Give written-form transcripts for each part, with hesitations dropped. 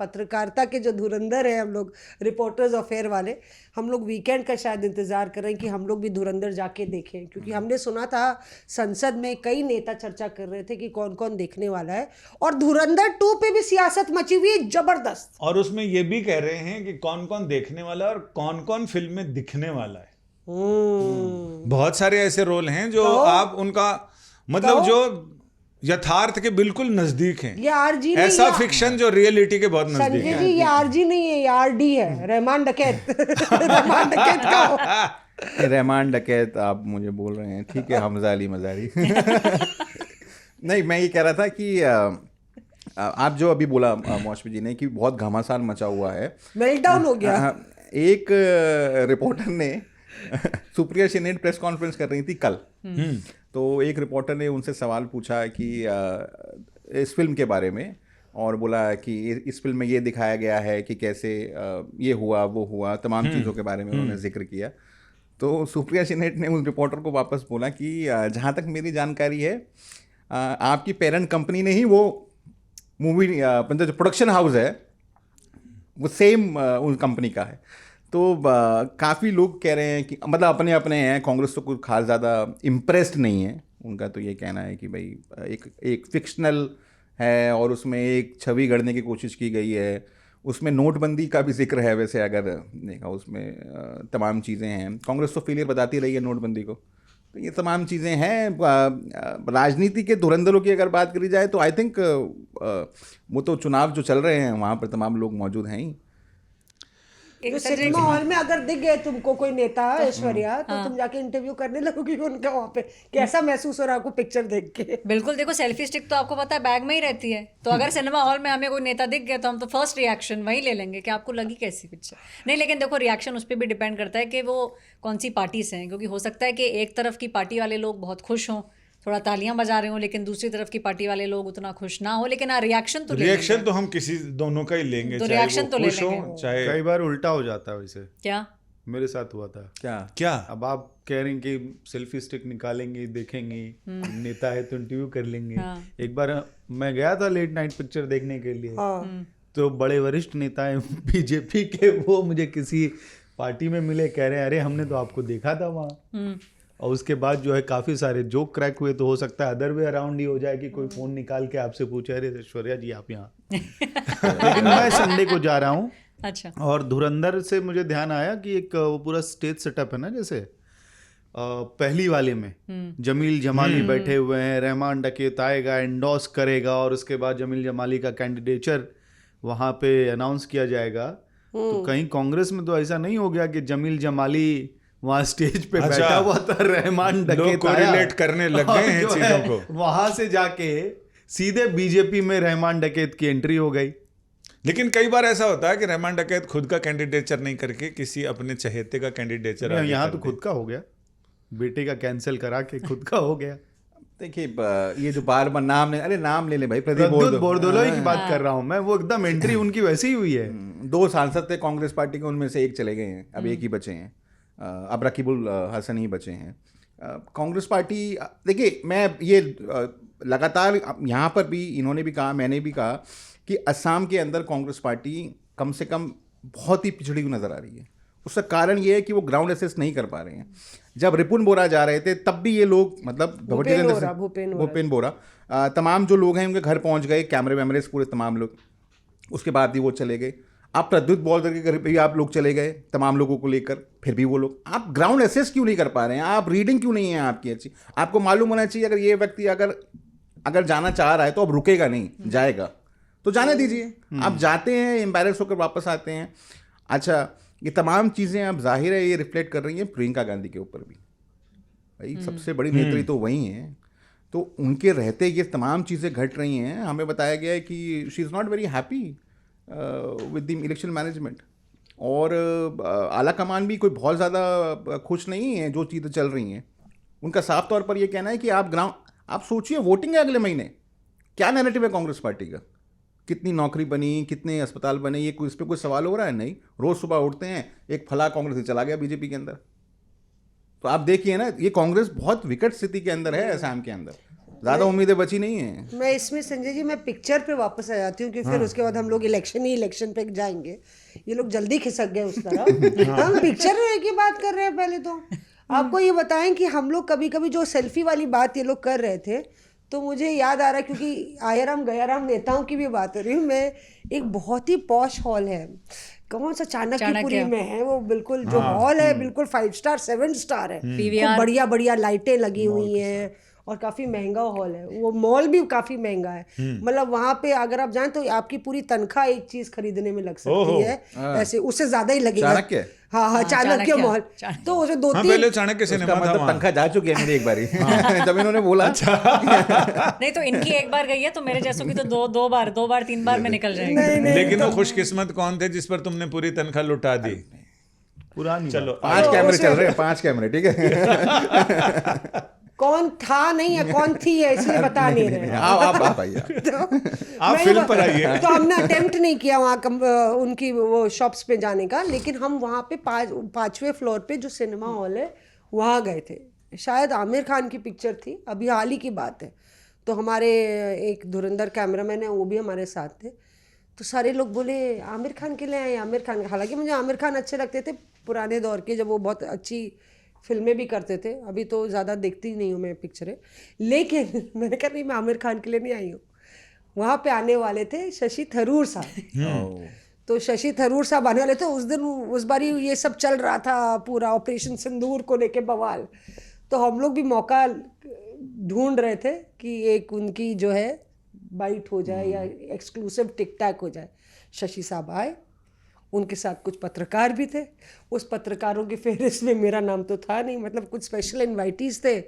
पत्रकारिता के जो धुरंधर है हम लोग रिपोर्टर्स अफेयर वाले, हम लोग वीकेंड का शायद इंतजार कर रहे हैं कि हम लोग भी धुरंधर जाके देखें, क्योंकि हमने सुना था संसद में कई नेता चर्चा कर रहे थे कि कौन कौन देखने वाला है, और धुरंधर 2 पे भी सियासत मची हुई है जबरदस्त। और उसमें ये भी कह रहे हैं कि कौन कौन देखने वाला है और कौन कौन फिल्म में दिखने वाला है। बहुत सारे ऐसे रोल हैं जो आप उनका मतलब जो यथार्थ के बिल्कुल नजदीक हैं। ये आरजी नहीं, ऐसा फिक्शन जो रियलिटी के बहुत नजदीक संजय है। जी, ये आरजी नहीं है, ये आरडी है, रहमान डकैत। रहमान डकैत का हो। रहमान डकैत आप मुझे बोल रहे हैं, ठीक है, हमजा अली मजारी। नहीं, मैं ये कह रहा था कि आप जो अभी बोला मौसमी जी ने कि बहुत घमासान मचा हुआ है, मेल्टडाउन हो गया। एक रिपोर्टर ने सुप्रिया सेन प्रेस कॉन्फ्रेंस कर रही थी कल, तो एक रिपोर्टर ने उनसे सवाल पूछा कि इस फिल्म के बारे में, और बोला कि इस फिल्म में ये दिखाया गया है कि कैसे ये हुआ वो हुआ, तमाम चीज़ों के बारे में उन्होंने जिक्र किया। तो सुप्रिया सेन ने उस रिपोर्टर को वापस बोला कि जहाँ तक मेरी जानकारी है आपकी पेरेंट कंपनी ने ही वो मूवी मतलब जो प्रोडक्शन हाउस है वो सेम उस कंपनी का है। तो काफ़ी लोग कह रहे हैं कि मतलब अपने अपने हैं, कांग्रेस तो कुछ खास ज़्यादा इम्प्रेस्ड नहीं है। उनका तो ये कहना है कि भाई एक फिक्शनल है और उसमें एक छवि गढ़ने की कोशिश की गई है। उसमें नोटबंदी का भी जिक्र है, वैसे अगर देखा उसमें तमाम चीज़ें हैं। कांग्रेस तो फेलियर बताती रही है नोटबंदी को, तो ये तमाम चीज़ें हैं। राजनीति के धुरंधरों की अगर बात करी जाए तो आई थिंक वो तो चुनाव जो चल रहे हैं वहाँ पर तमाम लोग मौजूद हैं ही। तो सिनेमा हॉल में अगर दिख गए तुमको कोई नेता ऐश्वर्या, तो तुम जाके इंटरव्यू करने लगोगी उनका वहाँ पे। कैसा महसूस हो रहा है आपको पिक्चर देख के? बिल्कुल, देखो सेल्फी स्टिक तो आपको पता है बैग में ही रहती है, तो अगर सिनेमा हॉल में हमें कोई नेता दिख गया तो हम तो फर्स्ट रिएक्शन वही ले लेंगे कि आपको लगी कैसी पिक्चर। नहीं, लेकिन देखो रिएक्शन उस पर भी डिपेंड करता है कि वो कौन सी पार्टी से हैं, क्योंकि हो सकता है कि एक तरफ की पार्टी वाले लोग बहुत खुश हों, थोड़ा तालियां बजा रहे हो, लेकिन दूसरी तरफ की पार्टी वाले लोग उतना खुश ना हो। लेकिन रिएक्शन तो हम किसी दोनों का ही लेंगे, तो चाहे रिएक्शन तो ले खुश हो लेंगे। चाहे। कई बार उल्टा हो जाता है वैसे। क्या मेरे साथ हुआ था। क्या अब आप कह रहे हैं कि सेल्फी स्टिक निकालेंगे, देखेंगे, नेता है तो इंटरव्यू कर लेंगे। एक बार मैं गया था लेट नाइट पिक्चर देखने के लिए, तो बड़े वरिष्ठ नेता हैं बीजेपी के, वो मुझे किसी पार्टी में मिले, कह रहे हैं अरे हमने तो आपको देखा था वहाँ। और उसके बाद जो है काफ़ी सारे जोक क्रैक हुए। तो हो सकता है अदर वे अराउंड ही हो जाए कि कोई फ़ोन निकाल के आपसे पूछे अरे ऐश्वर्या जी आप यहाँ। लेकिन मैं संडे को जा रहा हूँ। अच्छा। और धुरंधर से मुझे ध्यान आया कि एक वो पूरा स्टेज सेटअप है ना, जैसे पहली वाले में जमील जमाली बैठे हुए हैं, रहमान डकैत आएगा, एंडोर्स करेगा, और उसके बाद जमील जमाली का कैंडिडेचर वहाँ पे अनाउंस किया जाएगा। तो कहीं कांग्रेस में तो ऐसा नहीं हो गया कि जमील जमाली वहाँ स्टेज पे बैठा हुआ था, रहमान डकैत कोरिलेट करने लग गए हैं चीजों को, वहां से जाके सीधे बीजेपी में रहमान डकैत की एंट्री हो गई। लेकिन कई बार ऐसा होता है कि रहमान डकैत खुद का कैंडिडेचर नहीं करके किसी अपने चहेते का कैंडिडेचर यहाँ तो खुद का हो गया, बेटे का कैंसिल करा के खुद का हो गया। देखिए ये जो बार बार नाम ले ले भाई, प्रदीप बोरदोलोई की बात कर रहा हूँ मैं, वो एकदम एंट्री उनकी वैसी ही हुई है। 2 सांसद थे कांग्रेस पार्टी के, उनमें से एक चले गए हैं, अब एक ही बचे हैं, अब रकीबुल हसन ही बचे हैं। कांग्रेस पार्टी, देखिए मैं ये लगातार यहाँ पर भी इन्होंने भी कहा, मैंने भी कहा कि असम के अंदर कांग्रेस पार्टी कम से कम बहुत ही पिछड़ी हुई नज़र आ रही है। उसका कारण ये है कि वो ग्राउंड एसेस नहीं कर पा रहे हैं। जब रिपुन बोरा जा रहे थे तब भी ये लोग मतलब भूपेन बोरा तमाम जो लोग हैं उनके घर पहुँच गए, कैमरे वैमरे पूरे तमाम लोग, उसके बाद ही वो चले गए। आप प्रद्युत बॉलर के घर पे भी आप लोग चले गए तमाम लोगों को लेकर, फिर भी वो लोग, आप ग्राउंड एसेस क्यों नहीं कर पा रहे हैं? आप रीडिंग क्यों नहीं है आपकी अच्छी? आपको मालूम होना चाहिए अगर ये व्यक्ति अगर जाना चाह रहा है तो अब रुकेगा नहीं, जाएगा तो जाने दीजिए। आप जाते हैं, एम्बैरेस होकर वापस आते हैं। अच्छा, ये तमाम चीज़ें अब जाहिर है ये रिफ्लेक्ट कर रही हैं प्रियंका गांधी के ऊपर भी। भाई सबसे बड़ी नेत्री तो वही हैं, तो उनके रहते ये तमाम चीज़ें घट रही हैं। हमें बताया गया है कि she is not very happy with the election management, और आला कमान भी कोई बहुत ज़्यादा खुश नहीं है जो चीज़ें चल रही हैं। उनका साफ तौर पर यह कहना है कि आप सोचिए वोटिंग है अगले महीने, क्या नैरेटिव है कांग्रेस पार्टी का? कितनी नौकरी बनी, कितने अस्पताल बने, ये इस पर कोई सवाल हो रहा है? नहीं। रोज़ सुबह उठते हैं एक फला कांग्रेस से चला गया बीजेपी के अंदर। तो आप देखिए ना, ये कांग्रेस बहुत विकट स्थिति के अंदर है असम के अंदर। ज्यादा उम्मीदें बची नहीं है। मैं इसमें संजय जी मैं पिक्चर पे वापस आ जाती हूँ कि फिर उसके बाद हम लोग इलेक्शन पे जाएंगे। ये लोग जल्दी खिसक गए उस तरफ। हम पिक्चर की बात कर रहे हैं पहले तो। आपको ये बताएं कि हम लोग कभी कभी जो सेल्फी वाली बात ये लोग कर रहे थे, तो मुझे याद आ रहा है, क्योंकि आयाराम गयाराम नेताओं की भी बात हो रही हूँ मैं। एक बहुत ही पॉश हॉल है, कौन सा चाणक्यपुरी में है वो, बिल्कुल जो हॉल है बिल्कुल 5 स्टार 7 स्टार है, खूब बढ़िया बढ़िया लाइटें लगी हुई हैं और काफी महंगा हॉल है वो। मॉल भी काफी महंगा है, मतलब वहां पे अगर आप जाएं तो आपकी पूरी तनख्वाह एक चीज खरीदने में लग सकती है, ऐसे उससे ज्यादा ही लगेगा। चाणक्य, हाँ चाणक्य मॉल। तो उसे 2-3 पहले चाणक्य सिनेमा था मतलब वहाँ। तनख्वाह जा चुकी है मेरी एक बारी जब इन्होंने बोला। नहीं तो इनकी एक बार गई है तो मेरे जैसों की तो दो बार 3 बार में निकल जाएगी। लेकिन वो खुशकिस्मत कौन थे जिस पर तुमने पूरी तनख्वाह लुटा दी? पुरानी चलो 5 कैमरे चल रहे हैं, 5 कैमरे, ठीक है। कौन था नहीं है कौन थी है इसलिए बता नहीं रहे। आप भैया आप फिल्म पर आइए। तो हमने अटेम्प्ट नहीं किया वहाँ उनकी वो शॉप्स पे जाने का, लेकिन हम वहाँ पे 5वें फ्लोर पे जो सिनेमा हॉल है वहाँ गए थे। शायद आमिर खान की पिक्चर थी, अभी हाल ही की बात है। तो हमारे एक धुरंधर कैमरामैन है, वो भी हमारे साथ थे। तो सारे लोग बोले आमिर खान के लिए आए, आमिर खान। हालांकि मुझे आमिर खान अच्छे लगते थे पुराने दौर के, जब वो बहुत अच्छी फिल्में भी करते थे। अभी तो ज़्यादा देखती नहीं हूँ मैं पिक्चरें, लेकिन मैंने कहा नहीं मैं आमिर खान के लिए नहीं आई हूँ। वहाँ पे आने वाले थे शशि थरूर साहब। तो शशि थरूर साहब आने वाले थे उस दिन। उस बारी ये सब चल रहा था, पूरा ऑपरेशन सिंदूर को लेके बवाल। तो हम लोग भी मौका ढूंढ रहे थे कि एक उनकी जो है बाइट हो जाए या एक्सक्लूसिव टिक टैक हो जाए। शशि साहब आए, उनके साथ कुछ पत्रकार भी थे। उस पत्रकारों की फेहरिस्त में मेरा नाम तो था नहीं, मतलब कुछ स्पेशल इनवाइटीज थे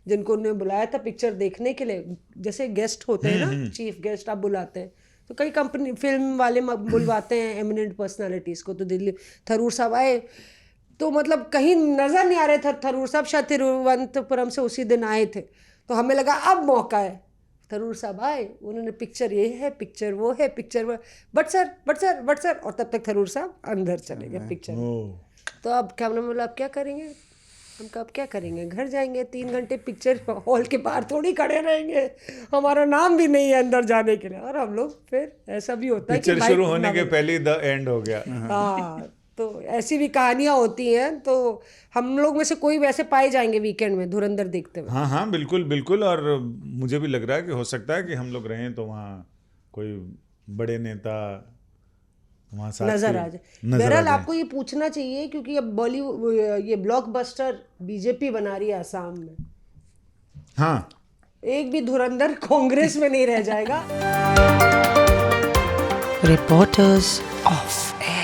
जिनको उन्होंने बुलाया था पिक्चर देखने के लिए। जैसे गेस्ट होते हैं ना, चीफ गेस्ट आप बुलाते हैं, तो कई कंपनी फिल्म वाले बुलवाते हैं एमिनेंट पर्सनालिटीज़ को। तो दिल्ली थरूर साहब आए, तो मतलब कहीं नज़र नहीं आ रहे थे थरूर साहब, शायद तिरुवनंतपुरम से उसी दिन आए थे। तो हमें लगा अब मौका है। थरूर साहब आए, उन्होंने पिक्चर ये है, पिक्चर वो है, पिक्चर वो, बट सर, और तब तक थरूर साहब अंदर चले गए पिक्चर में। तो अब कैमरा बोला अब क्या करेंगे? हम कहा अब क्या करेंगे, घर जाएंगे, 3 घंटे पिक्चर हॉल के बाहर थोड़ी खड़े रहेंगे, हमारा नाम भी नहीं है अंदर जाने के लिए। और हम लोग फिर ऐसा भी होता है कि पिक्चर शुरू होने के पहले द एंड हो गया। हाँ, तो ऐसी भी कहानियां होती हैं। तो हम लोग में से कोई वैसे पाए जाएंगे वीकेंड में धुरंधर देखते हुए। हाँ बिल्कुल बिल्कुल। और मुझे भी लग रहा है कि हो सकता है कि हम लोग रहें तो वहाँ कोई बड़े नेता वहाँ साथ नजर आ जाए। बहरहाल आपको ये पूछना चाहिए क्योंकि अब बॉलीवुड ये ब्लॉकबस्टर बीजेपी बना रही है असम में। हाँ, एक भी धुरंधर कांग्रेस में नहीं रह जाएगा। Reporters off air.